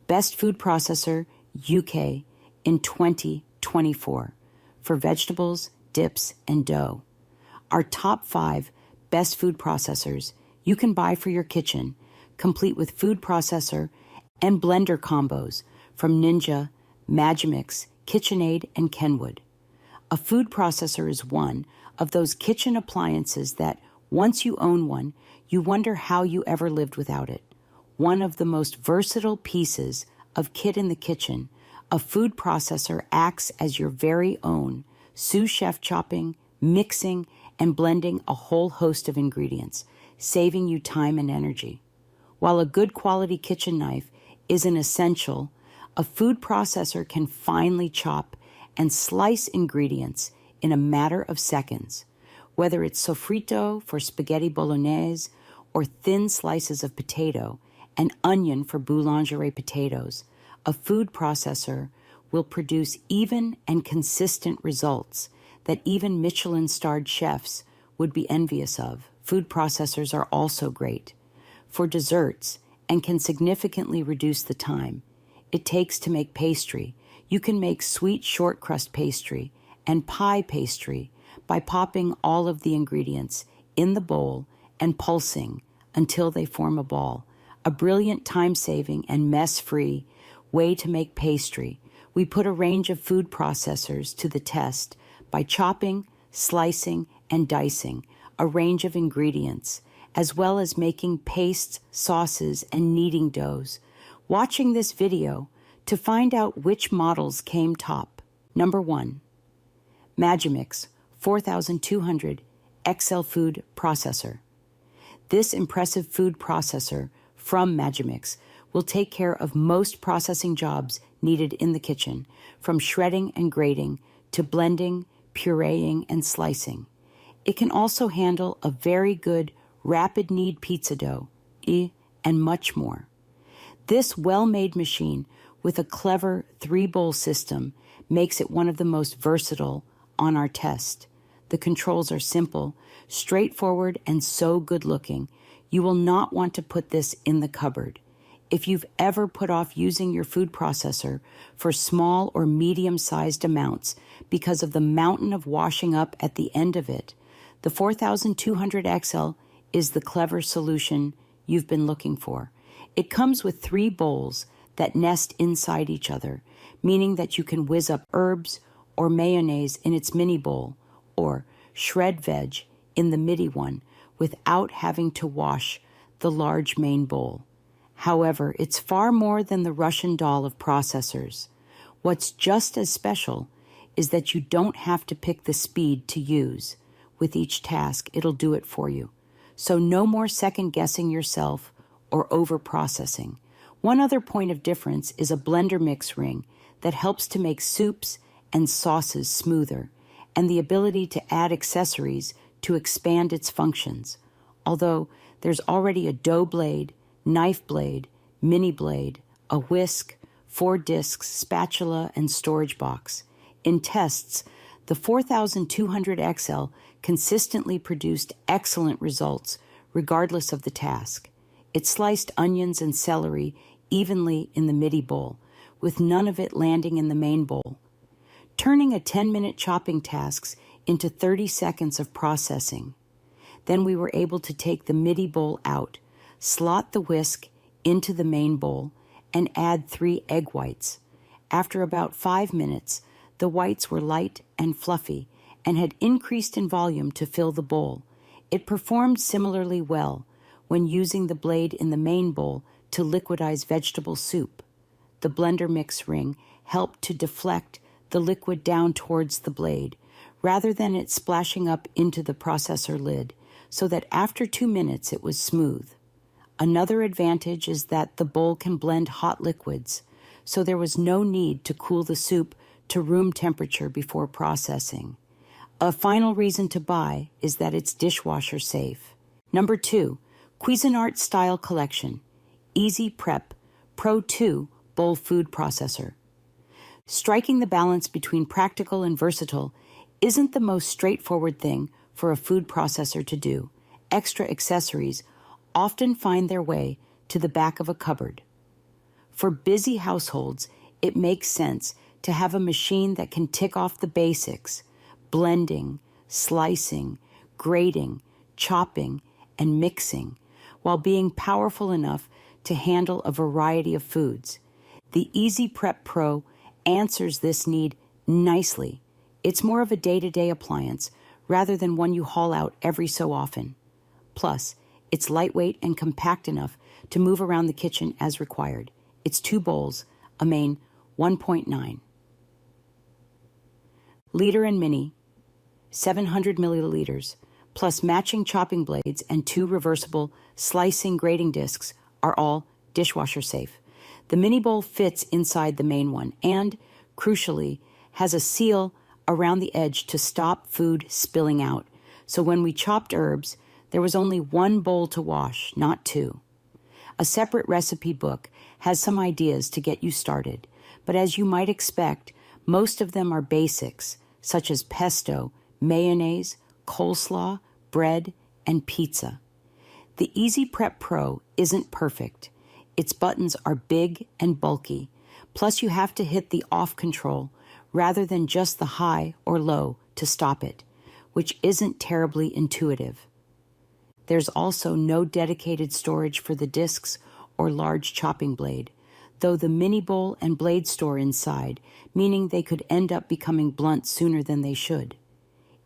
Best Food Processor UK in 2024 for vegetables, dips, and dough. Our top 5 best food processors you can buy for your kitchen, complete with food processor and blender combos from Ninja, Magimix, Kitchenaid, and Kenwood. A food processor is one of those kitchen appliances that, once you own one, you wonder how you ever lived without it. One of the most versatile pieces of kit in the kitchen, a food processor acts as your very own sous chef, chopping, mixing, and blending a whole host of ingredients, saving you time and energy. While a good quality kitchen knife is an essential, a food processor can finely chop and slice ingredients in a matter of seconds. Whether it's sofrito for spaghetti bolognese or thin slices of potato and onion for boulangerie potatoes, a food processor will produce even and consistent results that even Michelin-starred chefs would be envious of. Food processors are also great for desserts and can significantly reduce the time it takes to make pastry. You can make sweet short crust pastry and pie pastry by popping all of the ingredients in the bowl and pulsing until they form a ball. A brilliant time-saving and mess-free way to make pastry. We put a range of food processors to the test by chopping, slicing, and dicing a range of ingredients, as well as making pastes, sauces, and kneading doughs. Watching this video to find out which models came top. Number 1. Magimix 4200 XL Food Processor. This impressive food processor from Magimix will take care of most processing jobs needed in the kitchen, from shredding and grating to blending, puréeing, and slicing. It can also handle a very good rapid-knead pizza dough, and much more. This well-made machine with a clever 3-bowl system makes it one of the most versatile on our test. The controls are simple, straightforward, and so good-looking. You will not want to put this in the cupboard. If you've ever put off using your food processor for small or medium-sized amounts because of the mountain of washing up at the end of it, the 4200 XL is the clever solution you've been looking for. It comes with 3 bowls that nest inside each other, meaning that you can whiz up herbs or mayonnaise in its mini bowl, or shred veg in the midi one, without having to wash the large main bowl. However, it's far more than the Russian doll of processors. What's just as special is that you don't have to pick the speed to use. With each task, it'll do it for you. So no more second-guessing yourself or over-processing. One other point of difference is a blender mix ring that helps to make soups and sauces smoother, and the ability to add accessories to expand its functions. Although there's already a dough blade, knife blade, mini blade, a whisk, 4 discs, spatula, and storage box. In tests, the 4200 XL consistently produced excellent results regardless of the task. It sliced onions and celery evenly in the midi bowl, with none of it landing in the main bowl, turning a 10-minute chopping tasks into 30 seconds of processing. Then we were able to take the midi bowl out, slot the whisk into the main bowl, and add 3 egg whites. After about 5 minutes, the whites were light and fluffy and had increased in volume to fill the bowl. It performed similarly well when using the blade in the main bowl to liquidize vegetable soup. The blender mix ring helped to deflect the liquid down towards the blade, rather than it splashing up into the processor lid, so that after 2 minutes it was smooth. Another advantage is that the bowl can blend hot liquids, so there was no need to cool the soup to room temperature before processing. A final reason to buy is that it's dishwasher safe. Number 2, Cuisinart Style Collection, Easy Prep Pro 2 Bowl Food Processor. Striking the balance between practical and versatile isn't the most straightforward thing for a food processor to do. Extra accessories often find their way to the back of a cupboard. For busy households, it makes sense to have a machine that can tick off the basics: blending, slicing, grating, chopping, and mixing, while being powerful enough to handle a variety of foods. The Easy Prep Pro answers this need nicely. It's more of a day-to-day appliance rather than one you haul out every so often. Plus, it's lightweight and compact enough to move around the kitchen as required. It's 2 bowls, a main 1.9 liter and mini, 700 milliliters, plus matching chopping blades and 2 reversible slicing grating discs are all dishwasher safe. The mini bowl fits inside the main one and, crucially, has a seal around the edge to stop food spilling out. So when we chopped herbs, there was only 1 bowl to wash, not 2. A separate recipe book has some ideas to get you started, but as you might expect, most of them are basics, such as pesto, mayonnaise, coleslaw, bread, and pizza. The Easy Prep Pro isn't perfect. Its buttons are big and bulky, plus you have to hit the off control rather than just the high or low to stop it, which isn't terribly intuitive. There's also no dedicated storage for the discs or large chopping blade, though the mini bowl and blade store inside, meaning they could end up becoming blunt sooner than they should.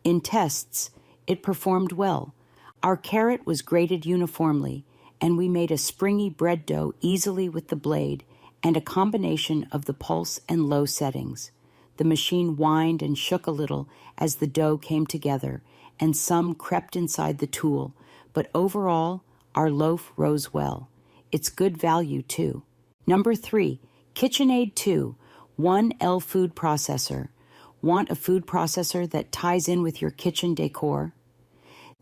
In tests, it performed well. Our carrot was grated uniformly, and we made a springy bread dough easily with the blade and a combination of the pulse and low settings. The machine whined and shook a little as the dough came together, and some crept inside the tool, but overall, our loaf rose well. It's good value, too. Number 3, Kitchenaid 2, 1L food processor. Want a food processor that ties in with your kitchen decor?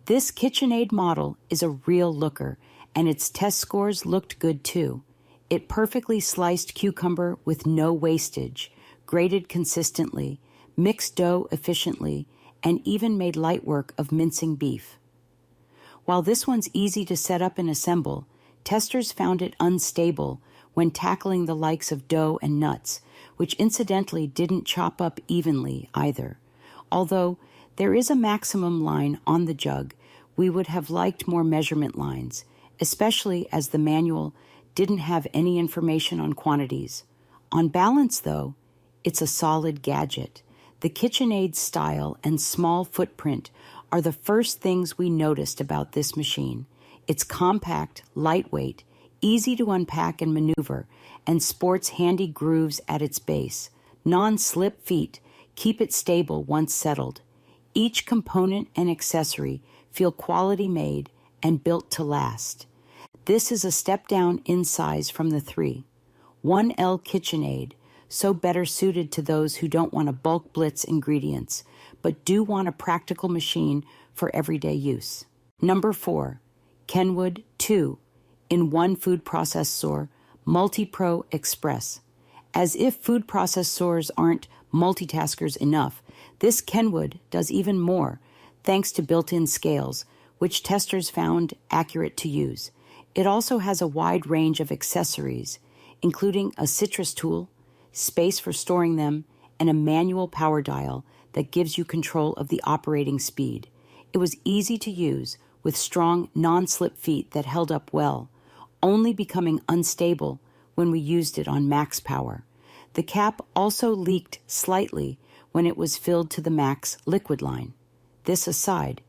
This Kitchenaid model is a real looker, and its test scores looked good too. It perfectly sliced cucumber with no wastage, grated consistently, mixed dough efficiently, and even made light work of mincing beef. While this one's easy to set up and assemble, testers found it unstable when tackling the likes of dough and nuts, which incidentally didn't chop up evenly either. Although there is a maximum line on the jug, we would have liked more measurement lines, especially as the manual didn't have any information on quantities. On balance, though, it's a solid gadget. The Kitchenaid style and small footprint are the first things we noticed about this machine. It's compact, lightweight, easy to unpack and maneuver, and sports handy grooves at its base. Non-slip feet keep it stable once settled. Each component and accessory feel quality made and built to last. This is a step down in size from the 3. 1L Kitchenaid, so better suited to those who don't want to bulk blitz ingredients, but do want a practical machine for everyday use. Number 4, Kenwood 2, in 1 food processor, Multipro Express. As if food processors aren't multitaskers enough, this Kenwood does even more, thanks to built-in scales, which testers found accurate to use. It also has a wide range of accessories, including a citrus tool, space for storing them, and a manual power dial that gives you control of the operating speed. It was easy to use, with strong, non-slip feet that held up well, only becoming unstable when we used it on max power. The cap also leaked slightly when it was filled to the max liquid line. This aside,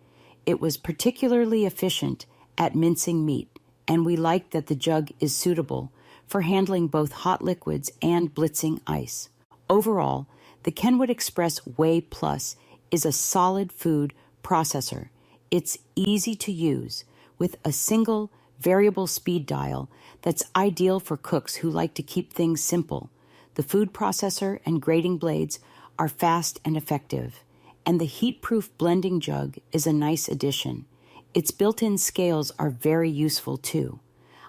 it was particularly efficient at mincing meat, and we liked that the jug is suitable for handling both hot liquids and blitzing ice. Overall, the Kenwood Express Way Plus is a solid food processor. It's easy to use with a single variable speed dial that's ideal for cooks who like to keep things simple. The food processor and grating blades are fast and effective, and the heat-proof blending jug is a nice addition. Its built-in scales are very useful too.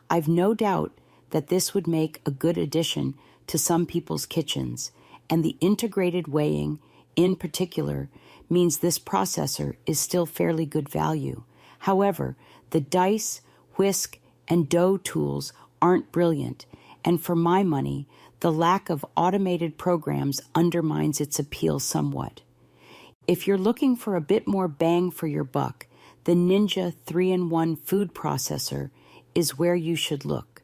I've no doubt that this would make a good addition to some people's kitchens, and the integrated weighing, in particular, means this processor is still fairly good value. However, the dice, whisk, and dough tools aren't brilliant, and for my money, the lack of automated programs undermines its appeal somewhat. If you're looking for a bit more bang for your buck, the Ninja 3-in-1 food processor is where you should look.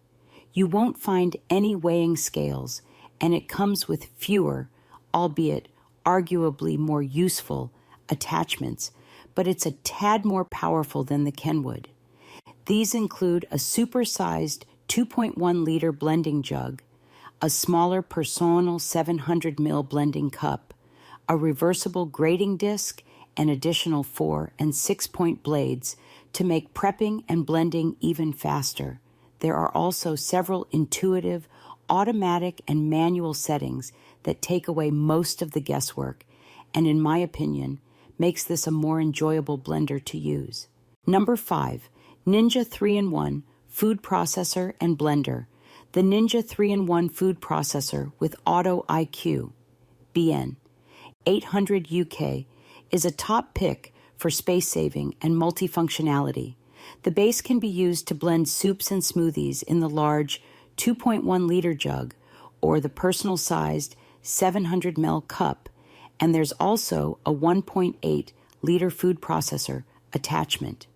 You won't find any weighing scales, and it comes with fewer, albeit arguably more useful, attachments, but it's a tad more powerful than the Kenwood. These include a supersized 2.1-liter blending jug, a smaller personal 700 ml blending cup, a reversible grating disc, and additional 4- and 6-point blades to make prepping and blending even faster. There are also several intuitive, automatic, and manual settings that take away most of the guesswork, and in my opinion, makes this a more enjoyable blender to use. Number 5, Ninja 3-in-1 Food Processor and Blender. The Ninja 3-in-1 Food Processor with Auto IQ, BN 800 UK, is a top pick for space saving and multifunctionality. The base can be used to blend soups and smoothies in the large 2.1-liter jug or the personal-sized 700 ml cup, and there's also a 1.8-liter food processor attachment.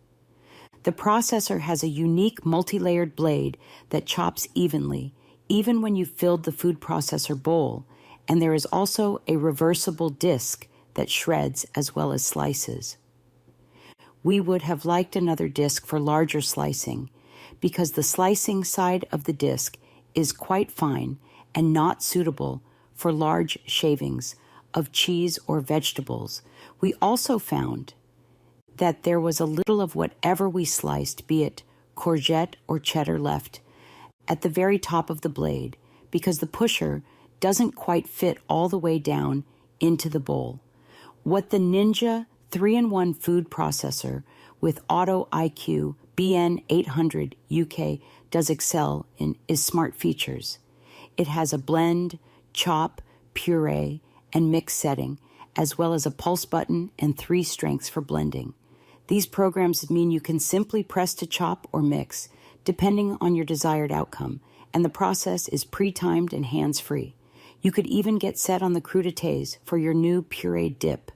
The processor has a unique multi-layered blade that chops evenly, even when you've filled the food processor bowl, and there is also a reversible disc that shreds as well as slices. We would have liked another disc for larger slicing, because the slicing side of the disc is quite fine and not suitable for large shavings of cheese or vegetables. We also found that there was a little of whatever we sliced, be it courgette or cheddar, left at the very top of the blade, because the pusher doesn't quite fit all the way down into the bowl. What the Ninja 3-in-1 food processor with Auto IQ BN 800 UK does excel in is smart features. It has a blend, chop, puree, and mix setting, as well as a pulse button and 3 strengths for blending. These programs mean you can simply press to chop or mix, depending on your desired outcome, and the process is pre-timed and hands-free. You could even get set on the crudités for your new pureed dip.